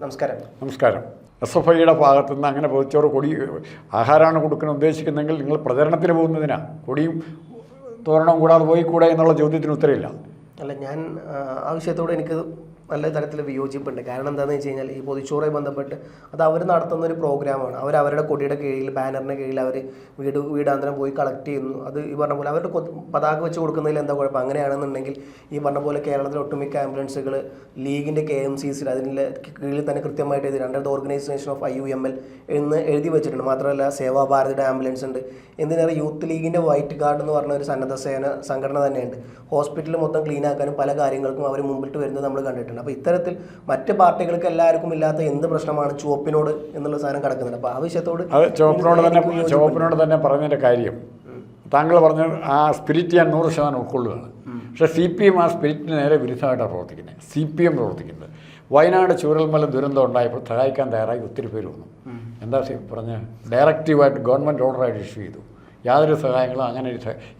നമസ്കാരം. SFIയുടെ ഭാഗത്തു നിന്ന് അങ്ങനെ പൊതിച്ചോറ് കൊടി ആഹാരമാണ് കൊടുക്കാൻ ഉദ്ദേശിക്കുന്നതെങ്കിൽ നിങ്ങൾ പ്രചരണത്തിന് പോകുന്നതിനാണ് കൊടിയും തോരണവും കൂടാതെ പോയിക്കൂടെ എന്നുള്ള ചോദ്യത്തിന് ഉത്തരവില്ല. അല്ല, ഞാൻ ആ വിഷയത്തോട് എനിക്ക് നല്ല തരത്തിൽ വിയോജിപ്പുണ്ട്. കാരണം എന്താണെന്ന് വെച്ച് കഴിഞ്ഞാൽ ഈ പൊതിച്ചോറുമായി ബന്ധപ്പെട്ട് അത് അവർ നടത്തുന്ന ഒരു പ്രോഗ്രാമാണ്. അവരുടെ കൊടിയുടെ കീഴിൽ, ബാനറിൻ്റെ കീഴിൽ അവർ വീടാന്തരം പോയി കളക്ട് ചെയ്യുന്നു. അത് ഈ പറഞ്ഞ പോലെ അവരുടെ പതാക വെച്ച് കൊടുക്കുന്നതിൽ എന്താ കുഴപ്പം? അങ്ങനെയാണെന്നുണ്ടെങ്കിൽ ഈ പറഞ്ഞ പോലെ കേരളത്തിലെ ഒട്ടുമിക്ക ആംബുലൻസുകൾ ലീഗിൻ്റെ KMCC അതിൻ്റെ കീഴിൽ തന്നെ കൃത്യമായിട്ട് എഴുതി under the organisation of IUML എന്ന് എഴുതി വെച്ചിട്ടുണ്ട്. മാത്രമല്ല സേവാഭാരതിയുടെ ആംബുലൻസ് ഉണ്ട്. എന്തിനേറെ യൂത്ത് ലീഗിൻ്റെ വൈറ്റ് ഗാർഡ് എന്ന് പറഞ്ഞ ഒരു സന്നദ്ധ സേന സംഘടന തന്നെയുണ്ട്. ഹോസ്പിറ്റൽ മൊത്തം ക്ലീൻ ആക്കാനും പല കാര്യങ്ങൾക്കും അവർ മുമ്പിട്ട് വരുന്നത് നമ്മൾ കണ്ടിട്ടുണ്ട്. അപ്പോൾ ഇത്തരത്തിൽ മറ്റ് പാർട്ടികൾക്ക് എല്ലാവർക്കും ഇല്ലാത്ത എന്ത് പ്രശ്നമാണ് ചുവപ്പിനോട് എന്നുള്ള സാധനം കിടക്കുന്നുണ്ട്. അപ്പോൾ ആ വിഷയത്തോട് ചുവപ്പിനോട് തന്നെ പറഞ്ഞതിൻ്റെ കാര്യം താങ്കൾ പറഞ്ഞ ആ സ്പിരിറ്റ് ഞാൻ 100% ഉൾക്കൊള്ളുകയാണ്. പക്ഷേ CPM ആ സ്പിരിറ്റിന് നേരെ വിരുദ്ധമായിട്ടാണ് പ്രവർത്തിക്കുന്നത്. CPM പ്രവർത്തിക്കുന്നത്. വയനാട് ചൂരൽമല ദുരന്തം ഉണ്ടായപ്പോൾ സഹായിക്കാൻ തയ്യാറായി ഒത്തിരി പേര് വന്നു. എന്താ പറഞ്ഞ ഡയറക്റ്റീവായിട്ട് ഗവൺമെൻറ് ഓർഡറായിട്ട് ഇഷ്യൂ ചെയ്തു. യാതൊരു സഹായങ്ങളും അങ്ങനെ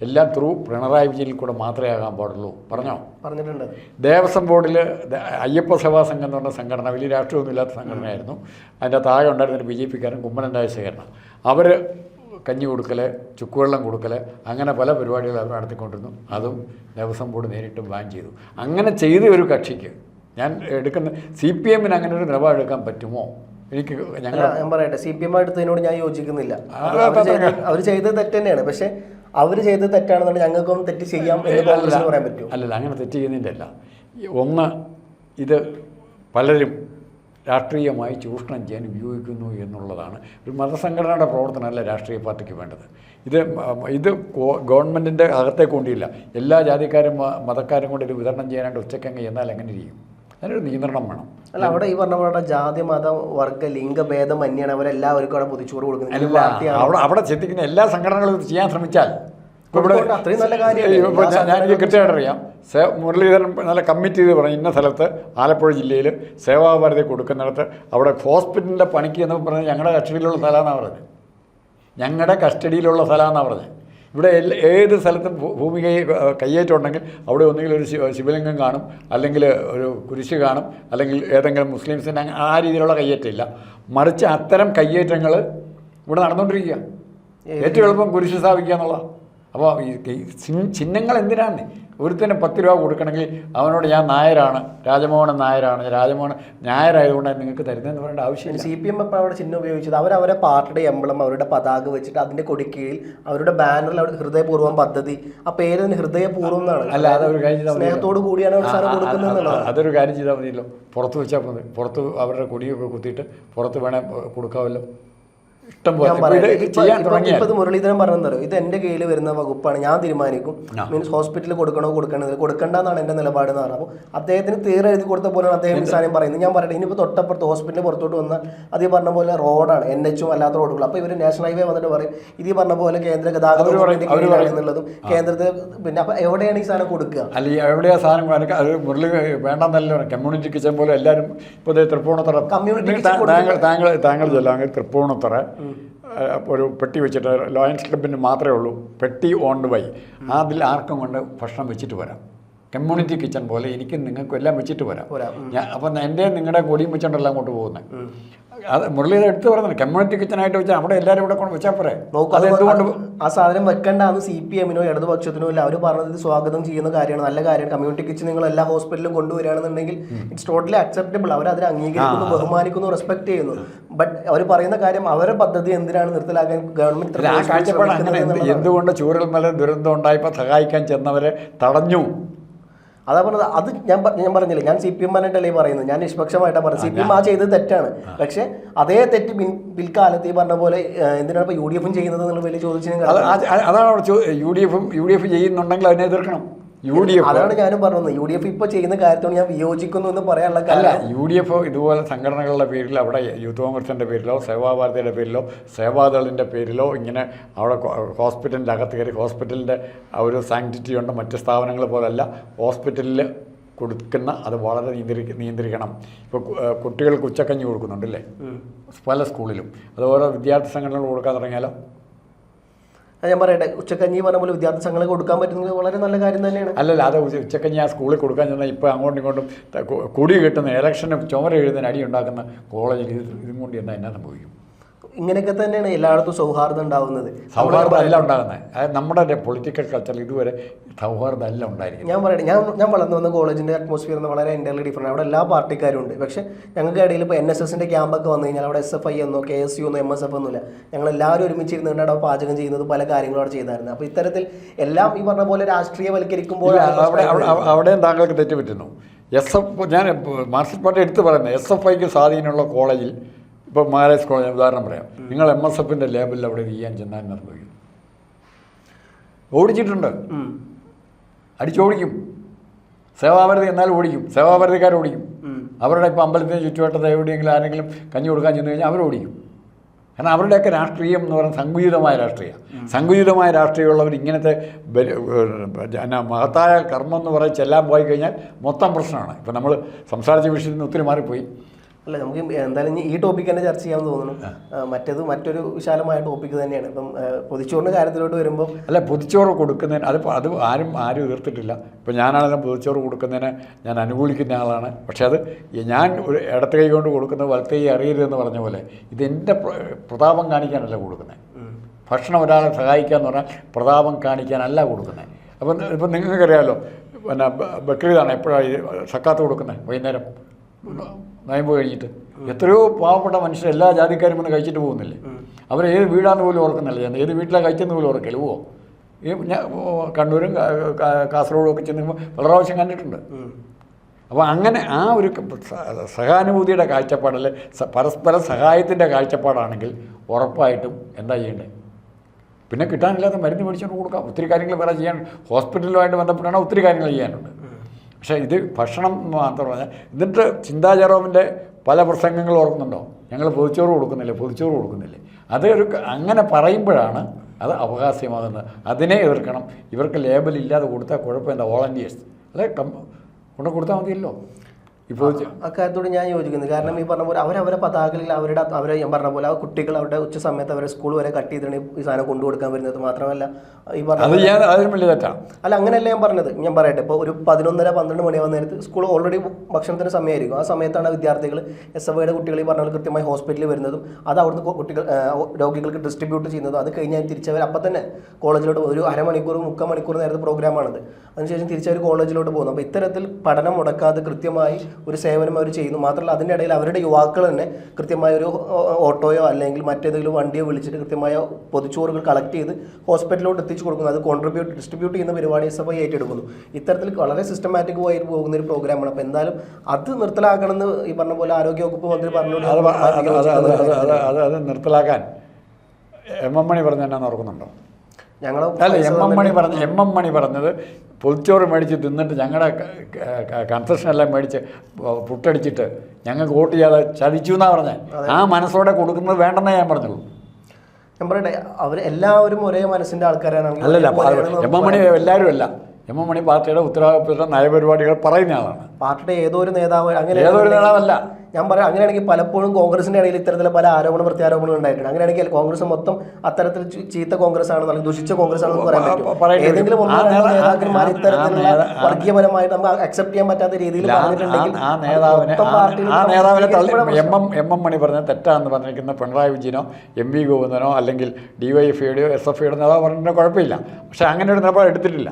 എല്ലാം ത്രൂ പിണറായി വിജയനിൽ കൂടെ മാത്രമേ ആകാൻ പാടുള്ളൂ പറഞ്ഞിട്ടുണ്ട്. ദേവസ്വം ബോർഡിൽ അയ്യപ്പ സഭാ സംഘം എന്ന് പറഞ്ഞ സംഘടന വലിയ രാഷ്ട്രീയമൊന്നുമില്ലാത്ത സംഘടനയായിരുന്നു. അതിൻ്റെ താഴെ ഉണ്ടായിരുന്നൊരു BJP-കാരൻ കുമ്മനം രാജശേഖരൻ. അവർ കഞ്ഞി കൊടുക്കൽ, ചുക്കുവെള്ളം കൊടുക്കൽ, അങ്ങനെ പല പരിപാടികൾ അവർ നടത്തിക്കൊണ്ടിരുന്നു. അതും ദേവസ്വം ബോർഡ് നേരിട്ട് ബാൻ ചെയ്തു. അങ്ങനെ ചെയ്ത ഒരു കക്ഷിക്ക് ഞാൻ എടുക്കുന്ന CPM-ന് അങ്ങനെ ഒരു നിലപാടെടുക്കാൻ പറ്റുമോ? ഞാൻ പറയട്ടെ, CPM എടുത്തതിനോട് ഞാൻ യോജിക്കുന്നില്ല. അവർ ചെയ്തത് തെറ്റ് തന്നെയാണ്. പക്ഷെ അവർ ചെയ്തത് തെറ്റാണെന്നുണ്ടെങ്കിൽ ഞങ്ങൾക്കും തെറ്റ് ചെയ്യാം എന്ന് പറയാൻ പറ്റുമോ? അല്ലല്ല, അങ്ങനെ തെറ്റ് ചെയ്യുന്നതിൻ്റെ അല്ല. ഒന്ന്, ഇത് പലരും രാഷ്ട്രീയമായി ചൂഷണം ചെയ്യാൻ ഉപയോഗിക്കുന്നു എന്നുള്ളതാണ്. ഒരു മതസംഘടനയുടെ പ്രവർത്തനമല്ല രാഷ്ട്രീയ പാർട്ടിക്ക് വേണ്ടത്. ഇത് ഗവൺമെൻറ്റിൻ്റെ അകത്തേക്ക് കൊണ്ടില്ല. എല്ലാ ജാതിക്കാരും മതക്കാരും കൊണ്ട് ഇത് വിതരണം ചെയ്യാനായിട്ട് ഉച്ചക്കങ്ങ് എന്നാൽ എങ്ങനെ ചെയ്യും? അതിനൊരു നിയന്ത്രണം വേണം. അല്ല, അവിടെ ഈ പറഞ്ഞ പോലെ ജാതി, മത, വർഗ്ഗ, ലിംഗഭേദം അന്യാണ് അവരെല്ലാവർക്കും അവിടെ പൊതിച്ചോറ് കൊടുക്കുന്നത്. അവിടെ ചിന്തിക്കുന്ന എല്ലാ സംഘടനകളും ചെയ്യാൻ ശ്രമിച്ചാൽ അത്രയും നല്ല കാര്യം. ഞാൻ കൃത്യമായിട്ട് അറിയാം. മുരളീധരൻ നല്ല കമ്മിറ്റ് ചെയ്ത് പറഞ്ഞു ഇന്ന സ്ഥലത്ത് ആലപ്പുഴ ജില്ലയിൽ സേവാഭാരതി കൊടുക്കുന്നിടത്ത് അവിടെ ഹോസ്പിറ്റലിൻ്റെ പണിക്ക് എന്ന് പറഞ്ഞാൽ ഞങ്ങളുടെ കസ്റ്റഡിയിലുള്ള സ്ഥലമെന്നാണ് പറഞ്ഞത്. ഞങ്ങളുടെ കസ്റ്റഡിയിലുള്ള സ്ഥലമെന്നാണ് പറഞ്ഞത്. ഇവിടെ ഏത് സ്ഥലത്തും ഭൂമി കയ്യേറ്റം ഉണ്ടെങ്കിൽ അവിടെ ഒന്നുകിൽ ഒരു ശിവലിംഗം കാണും, അല്ലെങ്കിൽ ഒരു കുരിശ് കാണും, അല്ലെങ്കിൽ ഏതെങ്കിലും മുസ്ലിംസിൻ്റെ ആ രീതിയിലുള്ള കയ്യേറ്റമില്ല. മറിച്ച് അത്തരം കയ്യേറ്റങ്ങൾ ഇവിടെ നടന്നുകൊണ്ടിരിക്കുക. ഏറ്റവും എളുപ്പം കുരിശ് സ്ഥാപിക്കുക എന്നുള്ളതാണ്. അപ്പോൾ ഈ ചിഹ്നങ്ങൾ എന്തിനാണ്? ഒരുത്തന്നെ 10 രൂപ കൊടുക്കണമെങ്കിൽ അവനോട് ഞാൻ നായരാണ്, രാജമോഹൻ നായരാണ്, രാജമോഹൻ നായരായതുകൊണ്ടാണ് നിങ്ങൾക്ക് തരുന്നതെന്ന് പറയേണ്ട ആവശ്യമില്ല. CPM ഇപ്പോൾ അവിടെ ചിഹ്നം ഉപയോഗിച്ചത് അവരവരെ പാർട്ടിയുടെ എംബ്ലം, അവരുടെ പതാക വെച്ചിട്ട് അതിൻ്റെ കൊടിക്കീഴിൽ അവരുടെ ബാനറിൽ അവർ ഹൃദയപൂർവ്വം പദ്ധതി, ആ പേര് തന്നെ ഹൃദയപൂർവ്വം എന്നാണ്. അല്ല, അതൊരു കാര്യം ചെയ്താൽ സ്നേഹത്തോടു കൂടിയാണ് അവർ സാധനം കൊടുക്കുന്നത്. അതൊരു കാര്യം ചെയ്താൽ മതിയല്ലോ. പുറത്ത് വെച്ചാൽ മതി. പുറത്ത് അവരുടെ കൊടിയൊക്കെ കുത്തിയിട്ട് പുറത്ത് വേണേൽ കൊടുക്കാമല്ലോ. മുരളീധരൻ പറഞ്ഞോ, ഇത് എന്റെ കയ്യിൽ വരുന്ന വകുപ്പാണ്, ഞാൻ തീരുമാനിക്കും. മീൻസ് ഹോസ്പിറ്റലിൽ കൊടുക്കണ്ടെന്നാണ് എന്റെ നിലപാട് എന്ന് പറഞ്ഞത്. അപ്പോൾ അദ്ദേഹത്തിന് തീരെ എഴുതി കൊടുത്ത പോലെയാണ് അദ്ദേഹം സാധനം പറയുന്നത്. ഞാൻ പറയട്ടെ, ഇനിയിപ്പോൾ തൊട്ടപ്പുറത്ത് ഹോസ്പിറ്റലിൽ പുറത്തോട്ട് വന്നാൽ അത് ഈ പറഞ്ഞ പോലെ റോഡാണ്, NH അല്ലാത്ത റോഡുകൾ. അപ്പോൾ ഇവർ നാഷണൽ ഹൈവേ വന്നിട്ട് പറയും ഇത് ഈ പറഞ്ഞ പോലെ കേന്ദ്ര ഗതാഗത എന്നുള്ളതും കേന്ദ്രത്തിൽ. പിന്നെ അപ്പോൾ എവിടെയാണ് ഈ സാധനം കൊടുക്കുക? അല്ല, എവിടെയാ സാധനം അത് മുരളി വേണ്ടെന്നല്ലോ. കമ്മ്യൂണിറ്റി കിച്ചൺ പോലെ എല്ലാവരും ഇപ്പോൾ തൃപ്പൂണിത്തുറ താങ്കൾ ചെല്ലാം തൃപ്പൂണിത്തുറ ഒരു പെട്ടി വെച്ചിട്ട് ലയൺസ് ക്ലബിന് മാത്രമേ ഉള്ളൂ പെട്ടി ഓൺഡ് ബൈ. അതിൽ ആർക്കും കൊണ്ട് ഭക്ഷണം വെച്ചിട്ട് വരാം. കമ്മ്യൂണിറ്റി കിച്ചൺ പോലെ എനിക്കും നിങ്ങൾക്കും എല്ലാം വെച്ചിട്ട് വരാം. അപ്പം എൻ്റെ നിങ്ങളുടെ കൊടിയും വെച്ചിട്ടുണ്ടല്ലോ അങ്ങോട്ട് പോകുന്നത്. അത് മുരളീധരൻ എടുത്ത് പറയുന്നത് കമ്മ്യൂണിറ്റി കിച്ചനായിട്ട് വെച്ചാൽ അവിടെ എല്ലാവരും ഇവിടെ കൊണ്ട് വെച്ചാൽ പോരെ. അതെന്തുകൊണ്ട് ആ സാധനം വെക്കേണ്ടതെന്ന് CPM-നോ ഇടതുപക്ഷത്തിനോ ഇല്ല. അവർ പറഞ്ഞത് സ്വാഗതം ചെയ്യുന്ന കാര്യമാണ്, നല്ല കാര്യമാണ്. കമ്മ്യൂണിറ്റി കിച്ചൺ നിങ്ങൾ എല്ലാ ഹോസ്പിറ്റലിലും കൊണ്ടുവരികയാണെന്നുണ്ടെങ്കിൽ ഇറ്റ്സ് ടോട്ടലി അക്സെപ്റ്റബിൾ. അവർ അതിനെ അംഗീകരിക്കുന്നു, ബഹുമാനിക്കുന്നു, റെസ്പെക്ട് ചെയ്യുന്നു. ബട്ട് അവർ പറയുന്ന കാര്യം അവരുടെ പദ്ധതി എന്തിനാണ് നിർത്തലാക്കാൻ ഗവൺമെന്റ് എന്തുകൊണ്ട് ചൂരൽമല ദുരന്തം ഉണ്ടായപ്പോൾ സഹായിക്കാൻ ചെന്നവരെ തടഞ്ഞു? അതാ പറഞ്ഞത്. അത് ഞാൻ പറഞ്ഞില്ല, ഞാൻ CPM ആയിട്ടല്ലേ പറയുന്നത്, ഞാൻ നിഷ്പക്ഷമായിട്ടാണ് പറയുന്നത്. CPM ആ ചെയ്തത് തെറ്റാണ്. പക്ഷെ അതേ തെറ്റ് പിൽക്കാലത്ത് ഈ പറഞ്ഞ പോലെ എന്തിനാണ് ഇപ്പോൾ UDF ചെയ്യുന്നത് എന്നുള്ള വലിയ ചോദിച്ചു. അതാണ് UDF ചെയ്യുന്നുണ്ടെങ്കിൽ അതിനെ എതിർക്കണം. അതാണ് ഞാനും പറഞ്ഞത്. UDF ഇപ്പോൾ ചെയ്യുന്ന കാര്യത്തോട് ഞാൻ വിയോജിക്കുന്നു എന്ന് പറയാനുള്ള കാര്യം, UDF ഇതുപോലെ സംഘടനകളുടെ പേരിൽ അവിടെ യൂത്ത് കോൺഗ്രസിൻ്റെ പേരിലോ സേവാഭാരതിയുടെ പേരിലോ സേവാദളിൻ്റെ പേരിലോ ഇങ്ങനെ അവിടെ ഹോസ്പിറ്റലിൻ്റെ അകത്ത് കയറി ഹോസ്പിറ്റലിൻ്റെ ഒരു സാങ്ക്ടിറ്റി ഉണ്ട്. മറ്റ് സ്ഥാപനങ്ങൾ പോലല്ല ഹോസ്പിറ്റലിൽ കൊടുക്കുന്ന അത് വളരെ നിയന്ത്രിക്കണം. ഇപ്പോൾ കുട്ടികൾക്ക് ഉച്ചക്കഞ്ഞി കൊടുക്കുന്നുണ്ടല്ലേ പല സ്കൂളിലും. അത് ഓരോ വിദ്യാർത്ഥി സംഘടനകൾ കൊടുക്കാൻ തുടങ്ങിയാലോ? ഞാൻ പറയട്ടെ, ഉച്ചക്കഞ്ഞി പറഞ്ഞ പോലെ വിദ്യാർത്ഥി സംഘങ്ങൾക്ക് കൊടുക്കാൻ പറ്റുന്നത് വളരെ നല്ല കാര്യം തന്നെയാണ്. അല്ലല്ല, അത് ഉച്ചക്കഞ്ഞി ആ സ്കൂളിൽ കൊടുക്കാൻ ചെന്നാൽ ഇപ്പോൾ അങ്ങോട്ടും ഇങ്ങോട്ടും കുടി കിട്ടുന്ന ഇലക്ഷന് ചുമര എഴുതുന്ന അടി ഉണ്ടാക്കുന്ന കോളേജിൽ ഇതും കൊണ്ട് എന്നാൽ എന്നാ സംഭവിക്കും? ഇങ്ങനെയൊക്കെ തന്നെയാണ് എല്ലായിടത്തും സൗഹാർദ്ദം ഉണ്ടാവുന്നത്. സൗഹാർദ്ദം അല്ല ഉണ്ടാകുന്നത്. അത് നമ്മുടെ പൊളിറ്റിക്കൽ കൾച്ചറിൽ ഇതുവരെ സൗഹാർദ്ദം അല്ല ഉണ്ടായിരിക്കും. ഞാൻ പറയട്ടെ, ഞാൻ വളർന്നു വന്ന കോളേജിൻ്റെ അറ്റ്മോസ്ഫിയർ എന്ന് വളരെ എൻ്റർലി ഡിഫറെൻ്റ്. അവിടെ എല്ലാ പാർട്ടിക്കാരും ഉണ്ട്. പക്ഷേ ഞങ്ങൾക്ക് ഇടയിൽ ഇപ്പോൾ NSSൻ്റെ ക്യാമ്പൊക്കെ വന്നു കഴിഞ്ഞാൽ അവിടെ SFI എന്നോ KSU എന്നോ MSF ഒന്നുമില്ല. ഞങ്ങളെല്ലാവരും ഒരുമിച്ചിരുന്നുകൊണ്ട് അവിടെ പാചകം ചെയ്യുന്നത് പല കാര്യങ്ങളും അവിടെ ചെയ്തായിരുന്നു. അപ്പോൾ ഇത്തരത്തിൽ എല്ലാം ഈ പറഞ്ഞ പോലെ രാഷ്ട്രീയവൽക്കരിക്കുമ്പോൾ അവിടെയും താങ്കൾക്ക് തെറ്റുപറ്റുന്നു. ഞാൻ മാർക്സിസ്റ്റ് പാർട്ടി എടുത്ത് പറയുന്നത് SFIക്ക് സ്വാധീനമുള്ള കോളേജിൽ ഇപ്പോൾ മഹാരാജ് കോളേജ് ഉദാഹരണം പറയാം. നിങ്ങൾ MSFൻ്റെ ലേബലിൽ അവിടെ ചെയ്യാൻ ചെന്നാൽ നിർവഹിക്കും. ഓടിച്ചിട്ടുണ്ട്, അടിച്ചോടിക്കും. സേവാഭാരതി എന്നാലും ഓടിക്കും, സേവാഭാരതിക്കാർ ഓടിക്കും. അവരുടെ ഇപ്പോൾ അമ്പലത്തിന് ചുറ്റുവട്ടത്ത് എവിടെയെങ്കിലും ആരെങ്കിലും കഞ്ഞി കൊടുക്കാൻ ചെന്ന് കഴിഞ്ഞാൽ അവർ ഓടിക്കും. കാരണം അവരുടെയൊക്കെ രാഷ്ട്രീയം എന്ന് പറയുന്നത് സങ്കുചിതമായ രാഷ്ട്രീയമാണ്. സങ്കുചിതമായ രാഷ്ട്രീയമുള്ളവർ ഇങ്ങനത്തെ മഹത്തായ കർമ്മം എന്ന് പറഞ്ഞ് ചെല്ലാൻ പോയി കഴിഞ്ഞാൽ മൊത്തം പ്രശ്നമാണ്. ഇപ്പം നമ്മൾ സംസാരിച്ച വിഷയത്തിൽ നിന്ന് ഒത്തിരി മാറിപ്പോയി. അല്ല, നമുക്ക് എന്തായാലും ഈ ടോപ്പിക് തന്നെ ചർച്ച ചെയ്യാമെന്ന് തോന്നുന്നു. മറ്റൊരു വിശാലമായ ടോപ്പിക്ക് തന്നെയാണ്. ഇപ്പം പൊതിച്ചോറിൻ്റെ കാര്യത്തിലോട്ട് വരുമ്പോൾ അല്ല, പൊതിച്ചോറ് കൊടുക്കുന്നതിന് അത് ആരും എതിർത്തിട്ടില്ല. ഇപ്പം ഞാനാണെങ്കിലും പൊതിച്ചോറ് കൊടുക്കുന്നതിന് ഞാൻ അനുകൂലിക്കുന്ന ആളാണ്. പക്ഷേ അത് ഞാൻ ഒരു ഇടത്ത് കൈ കൊണ്ട് കൊടുക്കുന്നത് വലത്ത് കൈ അറിയരുതെന്ന് പറഞ്ഞ പോലെ ഇതെൻ്റെ പ്രതാപം കാണിക്കാനല്ല കൊടുക്കുന്നത്. ഭക്ഷണം ഒരാളെ സഹായിക്കാന്ന് പറഞ്ഞാൽ പ്രതാപം കാണിക്കാനല്ല കൊടുക്കുന്നത്. അപ്പം ഇപ്പം നിങ്ങൾക്കറിയാമല്ലോ, പിന്നെ ബക്രീദാണ് എപ്പോഴാണ് സക്കാത്ത് കൊടുക്കുന്നത്? വൈകുന്നേരം നയമ്പ് കഴിഞ്ഞിട്ട്. എത്രയോ പാവപ്പെട്ട മനുഷ്യർ എല്ലാ ജാതിക്കാരും വന്ന് കഴിച്ചിട്ട് പോകുന്നില്ലേ? അവർ ഏത് വീടാന്ന് പോലും ഓർക്കുന്നില്ല. ഏത് വീട്ടിലാണ് കഴിച്ചെന്ന് പോലും ഓർക്കില്ല. ഈ ഞാൻ കണ്ണൂരും കാസർഗോഡും ഒക്കെ ചെന്ന് പല പ്രാവശ്യം കണ്ടിട്ടുണ്ട്. അപ്പോൾ അങ്ങനെ ആ ഒരു സഹാനുഭൂതിയുടെ കാഴ്ചപ്പാടല്ല, പരസ്പര സഹായത്തിൻ്റെ കാഴ്ചപ്പാടാണെങ്കിൽ ഉറപ്പായിട്ടും എന്താ ചെയ്യേണ്ടത്? പിന്നെ കിട്ടാനില്ലാത്ത മരുന്ന് മേടിച്ചുകൊണ്ട് കൊടുക്കാം. ഒത്തിരി കാര്യങ്ങൾ വേറെ ചെയ്യാൻ, ഹോസ്പിറ്റലുമായിട്ട് ബന്ധപ്പെട്ടാണ് ഒത്തിരി കാര്യങ്ങൾ ചെയ്യാനുണ്ട്. പക്ഷേ ഇത് ഭക്ഷണം മാത്രം പറഞ്ഞാൽ, എന്നിട്ട് ചിന്താ ജെറോമിൻ്റെ പല പ്രസംഗങ്ങൾ ഓർക്കുന്നുണ്ടോ? ഞങ്ങൾ പൊതിച്ചോറ് കൊടുക്കുന്നില്ലേ? അത് അങ്ങനെ പറയുമ്പോഴാണ് അത് അവകാശമാകുന്നത്. അതിനെ എതിർക്കണം. ഇവർക്ക് ലേബലില്ലാതെ കൊടുത്താൽ കുഴപ്പമില്ല, വോളണ്ടിയേഴ്സ് അല്ലെ കൊണ്ട് കൊടുത്താൽ മതിയല്ലോ. ഇപ്പോൾ അക്കാര്യത്തോട് ഞാൻ യോജിക്കുന്നു. കാരണം ഈ പറഞ്ഞ പോലെ അവരവരെ പതാകകളിൽ അവരെ ഞാൻ പറഞ്ഞ പോലെ ആ കുട്ടികൾ അവരുടെ ഉച്ച സമയത്ത് അവരെ സ്കൂൾ വരെ കട്ട് ചെയ്തിട്ടാണ് ഈ സാധനം കൊണ്ടുകൊടുക്കാൻ വരുന്നത്. മാത്രമല്ല ഈ പറഞ്ഞ അല്ല, അങ്ങനെയല്ല ഞാൻ പറഞ്ഞത്. ഞാൻ പറയട്ടെ, ഇപ്പോൾ ഒരു 11:30-12 മണിയാവുന്ന നേരത്ത് സ്കൂൾ ഓൾറെഡി ഭക്ഷണത്തിന് സമയമായിരിക്കും. ആ സമയത്താണ് വിദ്യാർത്ഥികൾ SFIയുടെ കുട്ടികൾ ഈ പറഞ്ഞ പോലെ കൃത്യമായി ഹോസ്പിറ്റലിൽ വരുന്നതും അത് അവിടുന്ന് കുട്ടികൾ രോഗികൾക്ക് ഡിസ്ട്രിബ്യൂട്ട് ചെയ്യുന്നതും. അത് കഴിഞ്ഞാൽ തിരിച്ചവർ അപ്പം തന്നെ കോളേജിലോട്ട് ഒരു അരമണിക്കൂർ 3/4 മണിക്കൂർ നേരത്തെ പ്രോഗ്രാമാണത്. അതിനുശേഷം തിരിച്ചവർ കോളേജിലോട്ട് പോകുന്നു. അപ്പോൾ ഇത്തരത്തിൽ പഠനം മുടക്കാതെ കൃത്യമായി ഒരു സേവനം അവർ ചെയ്യുന്നു. മാത്രമല്ല അതിൻ്റെ ഇടയിൽ അവരുടെ യുവാക്കൾ തന്നെ കൃത്യമായ ഒരു ഓട്ടോയോ അല്ലെങ്കിൽ മറ്റേതെങ്കിലും വണ്ടിയോ വിളിച്ചിട്ട് കൃത്യമായ പൊതിച്ചോറുകൾ കളക്ട് ചെയ്ത് ഹോസ്പിറ്റലിലോട്ട് എത്തിച്ചു കൊടുക്കുന്നു. അത് ഡിസ്ട്രിബ്യൂട്ട് ചെയ്യുന്ന പരിപാടി SFI ഏറ്റെടുക്കുന്നു. ഇത്തരത്തിൽ വളരെ സിസ്റ്റമാറ്റിക് ആയിട്ട് പോകുന്ന ഒരു പ്രോഗ്രാമാണ്. അപ്പോൾ എന്തായാലും അത് നിർത്തലാക്കണമെന്ന് ഈ പറഞ്ഞ പോലെ ആരോഗ്യവകുപ്പ് മന്ത്രി പറഞ്ഞു. അത് നിർത്തലാക്കാൻ MM മണി പറഞ്ഞ എന്നാന്ന് ഓർക്കുന്നുണ്ടോ? ഞങ്ങൾ അല്ല, MM മണി പറഞ്ഞത് പൊതിച്ചോറ് മേടിച്ച് തിന്നിട്ട് ഞങ്ങളുടെ കൺസെഷനെല്ലാം മേടിച്ച് പുട്ടടിച്ചിട്ട് ഞങ്ങൾക്ക് വോട്ട് ചെയ്യാതെ ചതിച്ചു എന്നാണ് പറഞ്ഞത്. ആ മനസ്സോടെ കൊടുക്കുന്നത് വേണ്ടെന്നേ ഞാൻ പറഞ്ഞുള്ളൂ. ഞാൻ പറയട്ടെ, എല്ലാവരും ഒരേ മനസ്സിൻ്റെ ആൾക്കാരാണ്. അല്ലല്ല, MM മണി എല്ലാവരും അല്ല. MM മണി പാർട്ടിയുടെ ഉത്തരവാദിത്തപ്പെട്ട നയപരിപാടികൾ പറയുന്ന ആളാണ്. പാർട്ടിയുടെ ഏതോ ഒരു നേതാവ്, അങ്ങനെ ഏതൊരു നേതാവല്ല. ഞാൻ പറയാം, അങ്ങനെയാണെങ്കിൽ പലപ്പോഴും കോൺഗ്രസിൻ്റെ ഇടയിൽ ഇത്തരത്തിലെ പല പ്രത്യാരോപണങ്ങളും ഉണ്ടായിട്ടുണ്ട്. അങ്ങനെയാണെങ്കിൽ കോൺഗ്രസ് മൊത്തം അത്തരത്തിൽ ചീത്ത കോൺഗ്രസ് ആണെന്ന് അല്ലെങ്കിൽ ദുഷിച്ച കോൺഗ്രസ് ആണെന്ന് പറയാൻ പറ്റും. ഏതെങ്കിലും നേതാക്കന്മാർ ഇത്തരത്തിലുള്ള വർഗീയപരമായിട്ട് നമുക്ക് അക്സെപ്റ്റ് ചെയ്യാൻ പറ്റാത്ത രീതിയിൽ പറഞ്ഞിട്ടുണ്ടെങ്കിൽ ആ നേതാവിനെ MM മണി പറഞ്ഞ തെറ്റാന്ന് പറഞ്ഞിരിക്കുന്ന പിണറായി വിജയനോ MV ഗോവിന്ദനോ അല്ലെങ്കിൽ DYFIയുടെയോ SFIയുടെ നേതാവ് പറഞ്ഞിട്ട് കുഴപ്പമില്ല. പക്ഷേ അങ്ങനെ ഒരു നിലപാട് എടുത്തിട്ടില്ല.